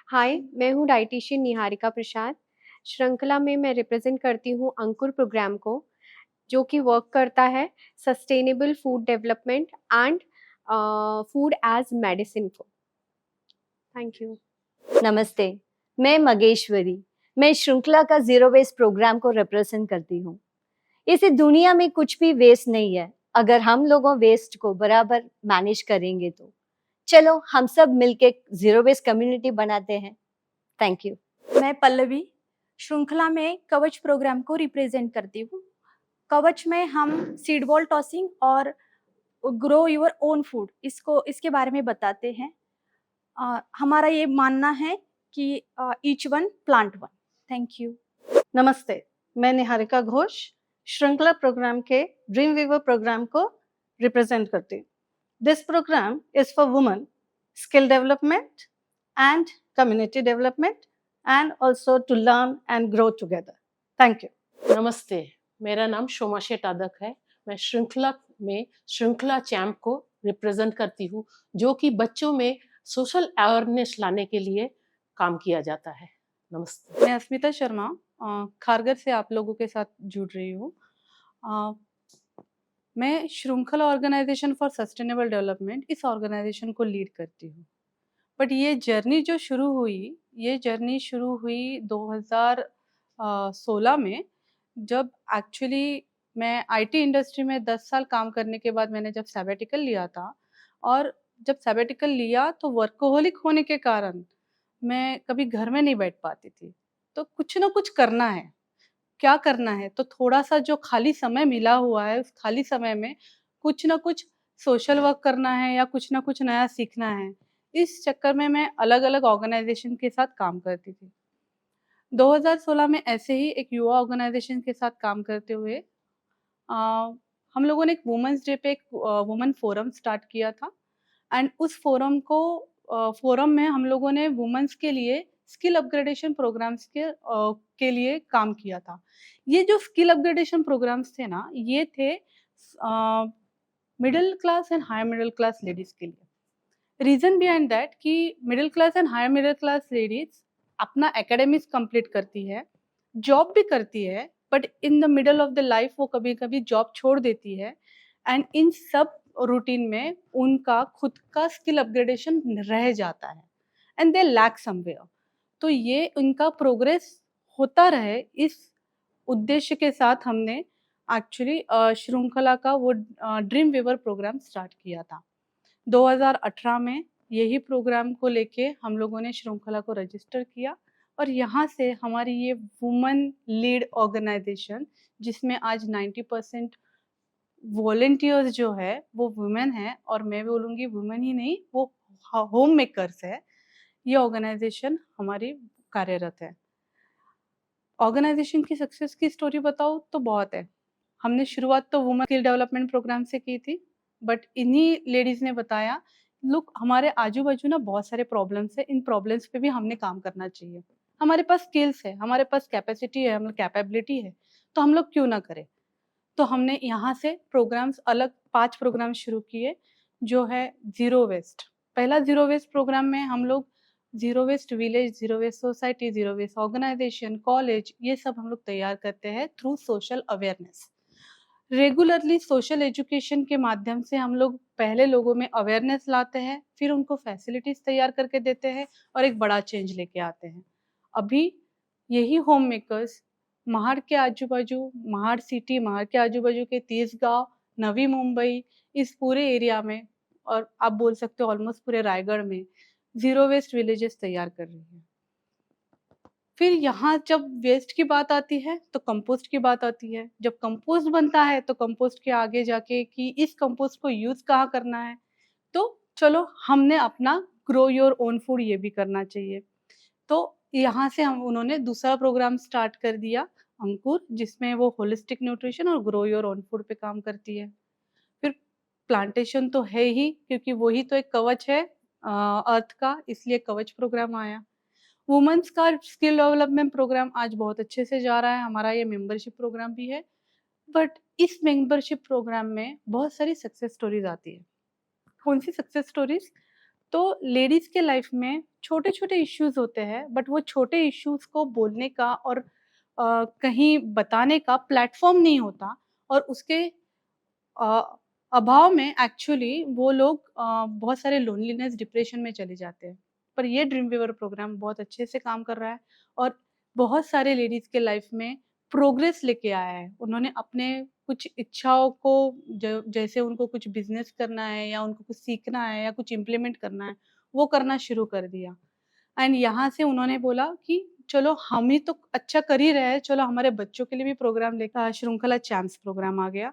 हाय, मैं हूँ डायटीशियन निहारिका प्रसाद। श्रृंखला में मैं रिप्रेजेंट करती हूँ अंकुर प्रोग्राम को, जो कि वर्क करता है sustainable food development and food as medicine को। Thank you. नमस्ते, मैं मगेश्वरी। मैं श्रृंखला का ज़ीरो वेस्ट प्रोग्राम को रिप्रेजेंट करती हूँ। इस दुनिया में कुछ भी वेस्ट नहीं है, अगर हम लोगों वेस्ट को बराबर मैनेज करेंगे तो। चलो हम सब मिलके ज़ीरो वेस्ट कम्युनिटी बनाते हैं। Thank you. मैं पल्लवी श्रृंखला में कवच प्रोग्राम को रिप्रेजेंट करती हूँ। कवच में हम सीड बॉल टॉसिंग और ग्रो योर ओन फूड इसके बारे में बताते हैं। हमारा ये मानना है कि each one plant one. Thank you. नमस्ते, मैं निहारिका घोष श्रृंखला प्रोग्राम के ड्रीम वीवर प्रोग्राम को रिप्रेजेंट करती हूँ। This program is for women skill development and community development and also to learn and grow together. Thank you. नमस्ते, मेरा नाम शोमा शेटादक है। मैं श्रृंखला में श्रृंखला चैम्प को रिप्रेजेंट करती हूँ, जो कि बच्चों में सोशल अवेयरनेस लाने के लिए काम किया जाता है। नमस्ते। मैं अस्मिता शर्मा खारगर से आप लोगों के साथ जुड़ रही हूँ। मैं श्रृंखला ऑर्गेनाइजेशन फॉर सस्टेनेबल डेवलपमेंट इस ऑर्गेनाइजेशन को लीड करती हूँ। बट ये जर्नी शुरू हुई 2016 में, जब एक्चुअली मैं आईटी इंडस्ट्री में 10 साल काम करने के बाद मैंने जब सैबेटिकल लिया था। और जब सैबेटिकल लिया तो वर्कोहोलिक होने के कारण मैं कभी घर में नहीं बैठ पाती थी। तो कुछ ना कुछ करना है, क्या करना है? तो थोड़ा-सा जो खाली समय मिला हुआ है, उस खाली समय में कुछ ना कुछ सोशल वर्क करना है या कुछ ना कुछ नया सीखना है। इस चक्कर में मैं अलग-अलग ऑर्गेनाइज़ेशन के साथ काम करती थी। 2016 में ऐसे ही एक युवा ऑर्गेनाइज़ेशन के साथ काम करते हुए अ, हम लोगों ने एक वुमेन्स डे पे एक वुमेन फोरम स्टार्ट किया था। एंड उस फोरम में हम लोगों ने वुमेन्स के लिए स्किल अपग्रेडेशन प्रोग्राम्स के लिए काम किया था। ये जो स्किल अपग्रेडेशन प्रोग्राम्स थे ना, ये थे middle class and higher middle class ladies के लिए। रीज़न बिहाइंड दैट कि middle class and higher middle class ladies अपना एकेडमिक्स कंप्लीट करती है, जॉब भी करती है, but in the middle of the life वो कभी-कभी जॉब छोड़ देती है। एंड इन सब रूटीन में उनका खुद का स्किल अपग्रेडेशन रह जाता है एंड दे लैक समवेयर। तो ये उनका प्रोग्रेस होता रहे, इस उद्देश्य के साथ हमने एक्चुअली श्रृंखला का वो ड्रीम वीवर प्रोग्राम स्टार्ट किया था। 2018 में यही प्रोग्राम को लेके हम लोगों ने श्रृंखला को रजिस्टर किया और यहाँ से हमारी ये वुमेन लीड ऑर्गेनाइजेशन, जिसमें आज 90% वॉलंटियर्स जो है वो वुमेन है, और मैं बोलूँगी वुमेन ही नहीं, वो होम मेकर्स है। ये ऑर्गेनाइजेशन हमारी कार्यरत है। ऑर्गेनाइजेशन की सक्सेस की स्टोरी बताऊँ तो बहुत है। हमने शुरुआत तो वुमेन स्किल डेवलपमेंट प्रोग्राम से की थी, बट इन्हीं लेडीज़ ने बताया, लुक हमारे आजू-बाजू ना बहुत सारे प्रॉब्लम्स हैं, इन प्रॉब्लम्स पे भी हमने काम करना चाहिए। हमारे पास स्किल्स है, हमारे पास कैपेसिटी है, हम कैपेबिलिटी है, तो हम लोग क्यों ना करें? तो हमने यहाँ से प्रोग्राम्स अलग 5 प्रोग्राम शुरू किए, जो है ज़ीरो वेस्ट। पहला ज़ीरो वेस्ट प्रोग्राम में हम लोग zero waste village, zero waste society, zero waste organization, college, ये सब हम लोग तैयार करते हैं through social awareness. Regularly social education के माध्यम से हम लोग पहले लोगों में अवेयरनेस लाते हैं, फिर उनको फैसिलिटीज़ तैयार करके देते हैं और एक बड़ा चेंज लेके आते हैं। अभी यही होम मेकर्स महाड़ के आजू-बाजू, महाड़ सिटी, महाड़ के आजू-बाजू के 30 गाँव, नवी मुंबई, इस पूरे एरिया में, और आप बोल सकते हो ऑलमोस्ट पूरे रायगढ़ में ज़ीरो वेस्ट विलेजेस तैयार कर रही है। फिर यहाँ जब वेस्ट की बात आती है तो कंपोस्ट की बात आती है। जब कंपोस्ट बनता है तो कंपोस्ट के आगे जाके कि इस कंपोस्ट को यूज़ कहाँ करना है, तो चलो हमने अपना ग्रो योर ओन फूड ये भी करना चाहिए। तो यहाँ से हम उन्होंने दूसरा प्रोग्राम स्टार्ट कर दिया अंकुर, जिसमें वो होलिस्टिक न्यूट्रिशन और ग्रो योर ओन फूड पे काम करती है। फिर प्लांटेशन तो है ही, क्योंकि वही तो एक कवच है अर्थ का, इसलिए कवच प्रोग्राम आया। वुमेन्स का स्किल डेवलपमेंट प्रोग्राम आज बहुत अच्छे से जा रहा है, हमारा ये मेंबरशिप प्रोग्राम भी है। बट इस मेंबरशिप प्रोग्राम में बहुत सारी सक्सेस स्टोरीज आती है। कौन सी सक्सेस स्टोरीज? तो लेडीज़ के लाइफ में छोटे-छोटे इश्यूज़ होते हैं, बट वो छोटे इश्यूज़ को बोलने का और कहीं बताने का प्लेटफ़ॉर्म नहीं होता, और उसके अ, अभाव में एक्चुअली वो लोग बहुत सारे लोनलीनेस, डिप्रेशन में चले जाते हैं। पर ये ड्रीम वीवर प्रोग्राम बहुत अच्छे से काम कर रहा है और बहुत सारे लेडीज़ के लाइफ में प्रोग्रेस लेके आया है। उन्होंने अपने कुछ इच्छाओं को जैसे उनको कुछ बिज़नेस करना है या उनको कुछ सीखना है या कुछ इम्प्लीमेंट करना है, वो करना शुरू कर दिया। एंड यहाँ से उन्होंने बोला कि चलो हम ही तो अच्छा कर ही रहे हैं, चलो हमारे बच्चों के लिए भी प्रोग्राम लेकर श्रृंखला चैम्प्स प्रोग्राम आ गया।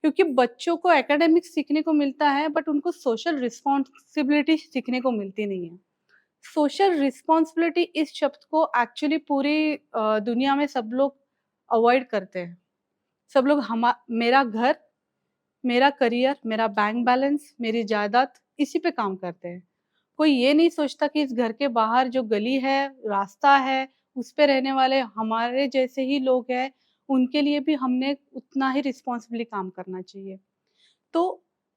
क्योंकि बच्चों को एकेडमिक्स सीखने को मिलता है, बट उनको सोशल रिस्पॉन्सिबिलिटी सीखने को मिलती नहीं है। सोशल रिस्पॉन्सिबिलिटी इस शब्द को एक्चुअली पूरी दुनिया में सब लोग अवॉइड करते हैं। सब लोग मेरा घर, मेरा करियर, मेरा बैंक बैलेंस, मेरी जायदाद, इसी पे काम करते हैं। कोई ये नहीं सोचता कि इस घर के बाहर जो गली है, रास्ता है, उस पे रहने वाले हमारे जैसे ही लोग हैं, उनके लिए भी हमने उतना ही रिस्पॉन्सिबली काम करना चाहिए। तो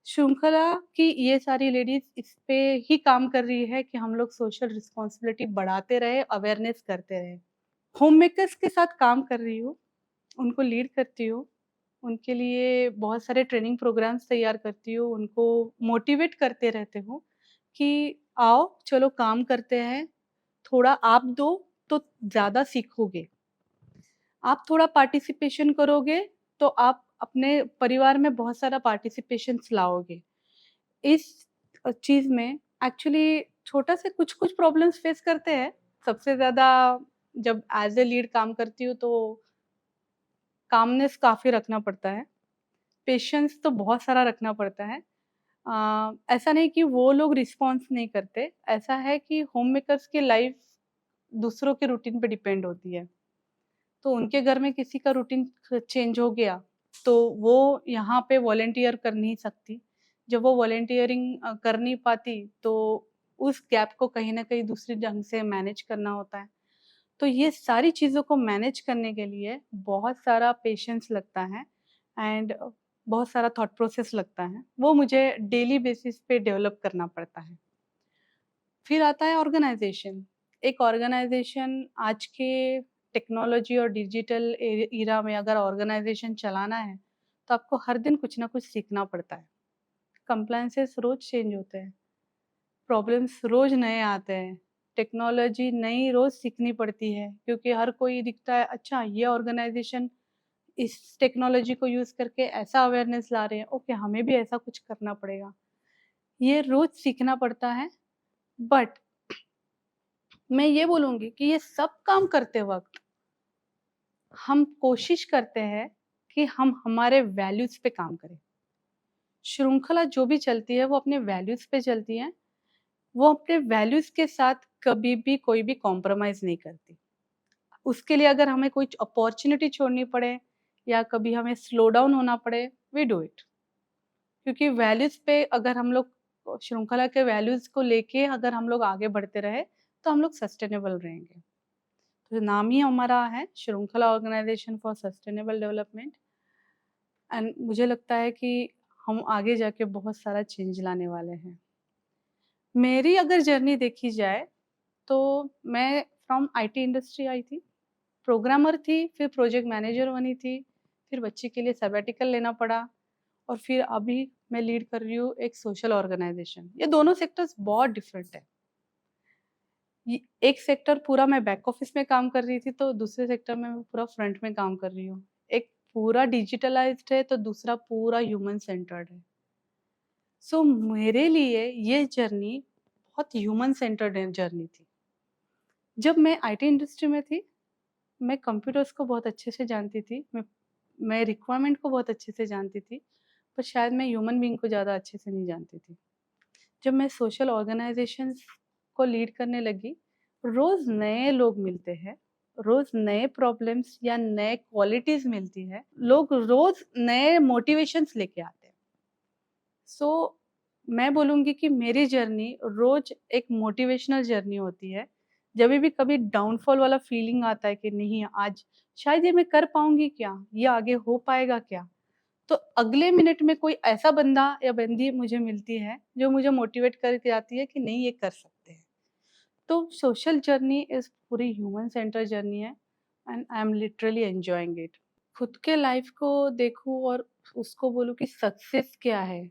श्रृंखला की ये सारी लेडीज़ इस पे ही काम कर रही है कि हम लोग सोशल रिस्पॉन्सिबिलिटी बढ़ाते रहें, अवेयरनेस करते रहें। होम मेकर्स के साथ काम कर रही हूँ, उनको लीड करती हूँ, उनके लिए बहुत सारे ट्रेनिंग प्रोग्राम्स तैयार करती हूँ, उनको मोटिवेट करते रहती हूँ कि आओ चलो काम करते हैं, थोड़ा आप दो तो ज़्यादा सीखोगे। आप थोड़ा पार्टिसिपेशन करोगे तो आप अपने परिवार में बहुत सारा पार्टिसिपेशंस लाओगे। इस चीज़ में एक्चुअली छोटा से कुछ-कुछ प्रॉब्लम्स फेस करते हैं। सबसे ज़्यादा जब एज़ अ लीड काम करती हूँ तो कामनेस काफ़ी रखना पड़ता है। पेशेंस तो बहुत सारा रखना पड़ता है। ऐसा नहीं कि वो लोग रिस्पॉन्स नहीं करते, ऐसा है कि होम मेकर्स की लाइफ़ दूसरों के रूटीन पे डिपेंड होती है। तो उनके घर में किसी का रूटीन चेंज हो गया, तो वो यहाँ पे वॉलंटियर कर नहीं सकती। जब वो वॉलंटियरिंग कर नहीं पाती, तो उस गैप को कहीं न कहीं दूसरे ढंग से मैनेज करना होता है। तो ये सारी चीज़ों को मैनेज करने के लिए बहुत सारा पेशेंस लगता है एंड बहुत सारा थॉट प्रोसेस लगता है। वो मुझे डेली बेसिस पे डेवलप करना पड़ता है। फिर आता है ऑर्गेनाइज़ेशन। एक ऑर्गेनाइज़ेशन आज के टेक्नोलॉजी और डिजिटल एरा में अगर ऑर्गेनाइज़ेशन चलाना है, तो आपको हर दिन कुछ ना कुछ सीखना पड़ता है। कंप्लायंसेस रोज़ चेंज होते हैं, प्रॉब्लम्स रोज़ नए आते हैं, टेक्नोलॉजी नई रोज़ सीखनी पड़ती है क्योंकि हर कोई दिखता है अच्छा ये ऑर्गेनाइज़ेशन इस टेक्नोलॉजी को यूज़ करके ऐसा अवेयरनेस ला रहे हैं, ओके हमें भी ऐसा कुछ करना पड़ेगा। ये रोज़ सीखना पड़ता है, बट मैं ये बोलूँगी कि ये सब काम करते वक़्त हम कोशिश करते हैं कि हम हमारे वैल्यूज़ पे काम करें। श्रृंखला जो भी चलती है वो अपने वैल्यूज़ पे चलती है। वो अपने वैल्यूज़ के साथ कभी भी कोई भी कॉम्प्रोमाइज़ नहीं करती। उसके लिए अगर हमें कोई अपॉर्च्युनिटी छोड़नी पड़े या कभी हमें स्लो डाउन होना पड़े, वी डू इट। क्योंकि वैल्यूज़ पे अगर हम लोग श्रृंखला के वैल्यूज़ को लेके अगर हम लोग आगे बढ़ते रहे, तो हम लोग सस्टेनेबल रहेंगे। तो नाम ही हमारा है Shrinkhala organization for sustainable development and मुझे लगता है कि हम आगे जाके बहुत सारा चेंज लाने वाले हैं। मेरी अगर जर्नी देखी जाए तो मैं फ्रॉम आईटी इंडस्ट्री आई थी, प्रोग्रामर थी, फिर प्रोजेक्ट मैनेजर बनी थी, फिर बच्चे के लिए सबैटिकल लेना पड़ा और फिर अभी मैं लीड कर रही हूँ एक सोशल ऑर्गेनाइजेशन। ये दोनों सेक्टर्स बहुत डिफरेंट है। एक सेक्टर पूरा मैं बैक ऑफिस में काम कर रही थी, तो दूसरे सेक्टर में मैं पूरा फ्रंट में काम कर रही हूँ। एक पूरा डिजिटलाइज्ड है, तो दूसरा पूरा ह्यूमन सेंटर्ड है। सो मेरे लिए ये जर्नी बहुत ह्यूमन सेंटर्ड जर्नी थी। जब मैं आईटी इंडस्ट्री में थी, मैं कंप्यूटर्स को बहुत अच्छे से जानती थी, मैं रिक्वायरमेंट को बहुत अच्छे से जानती थी, पर शायद मैं ह्यूमन बीइंग को ज़्यादा अच्छे से नहीं जानती थी। जब मैं सोशल ऑर्गेनाइजेशंस को लीड करने लगी, रोज़ नए लोग मिलते हैं, रोज़ नए प्रॉब्लम्स या नए क्वालिटीज़ मिलती है, लोग रोज़ नए मोटिवेशंस लेके आते हैं। सो मैं बोलूँगी कि मेरी जर्नी रोज़ एक मोटिवेशनल जर्नी होती है। जभी भी कभी डाउनफॉल वाला फीलिंग आता है कि नहीं आज शायद ये मैं कर पाऊँगी क्या? ये आगे हो पाएगा क्या? तो अगले मिनट में कोई ऐसा बंदा या बंदी मुझे मिलती है जो मुझे मोटिवेट करके जाती है कि नहीं ये कर सकते हैं। तो सोशल जर्नी इज़ पूरी ह्यूमन सेंटर जर्नी है and I am literally enjoying it. खुद के लाइफ को देखूँ और उसको बोलूँ कि सक्सेस क्या है,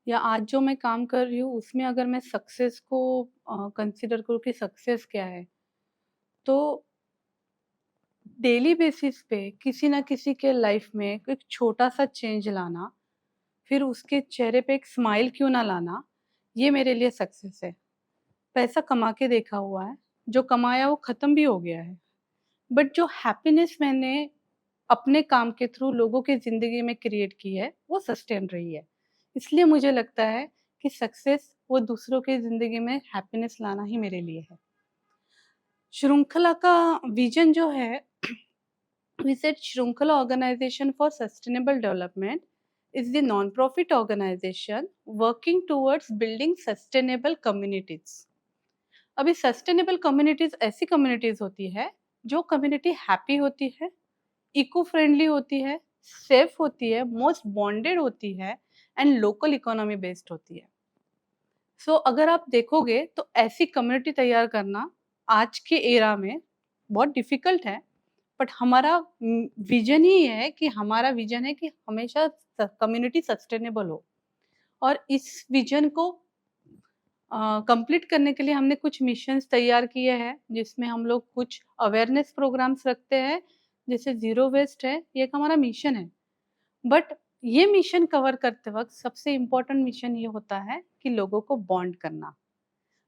या आज जो मैं काम कर रही हूँ उसमें अगर मैं सक्सेस को कंसीडर करूँ कि सक्सेस क्या है, तो डेली बेसिस पे किसी ना किसी के लाइफ में एक छोटा-सा चेंज लाना, फिर उसके चेहरे पे एक स्माइल क्यों ना लाना, ये मेरे लिए सक्सेस है। पैसा कमा के देखा हुआ है, जो कमाया वो ख़त्म भी हो गया है, बट जो हैप्पीनेस मैंने अपने काम के थ्रू लोगों की ज़िंदगी में क्रिएट की है, वो सस्टेन रही है। इसलिए मुझे लगता है कि सक्सेस वो दूसरों की ज़िंदगी में हैप्पीनेस लाना ही मेरे लिए है। श्रृंखला का विज़न जो है, we said Shrunkhala Organization for Sustainable Development is the non-profit organization working towards building sustainable communities. अभी सस्टेनेबल कम्युनिटीज ऐसी कम्युनिटीज होती है जो कम्युनिटी हैप्पी होती है, इको फ्रेंडली होती है, सेफ होती है, मोस्ट बॉन्डेड होती है एंड लोकल इकोनॉमी बेस्ड होती है। सो अगर आप देखोगे तो ऐसी कम्युनिटी तैयार करना आज के एरा में बहुत डिफिकल्ट है, बट हमारा विजन ही है कि हमारा विजन है कि हमेशा कम्युनिटी सस्टेनेबल हो, और इस विजन को कंप्लीट करने के लिए हमने कुछ मिशंस तैयार किए हैं, जिसमें हम लोग कुछ अवेयरनेस प्रोग्राम्स रखते हैं, जैसे ज़ीरो वेस्ट है, ये एक हमारा मिशन है। बट ये मिशन कवर करते वक़्त सबसे इम्पोर्टेंट मिशन ये होता है कि लोगों को बॉन्ड करना।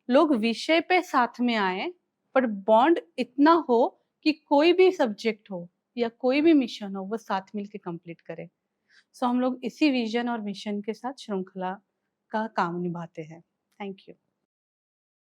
लोग विषय पे साथ में आएँ, पर बॉन्ड इतना हो कि कोई भी सब्जेक्ट हो या कोई भी मिशन हो, वो साथ मिल के कंप्लीट करें। सो हम लोग इसी विजन और मिशन के साथ श्रृंखला का काम निभाते हैं। Thank you.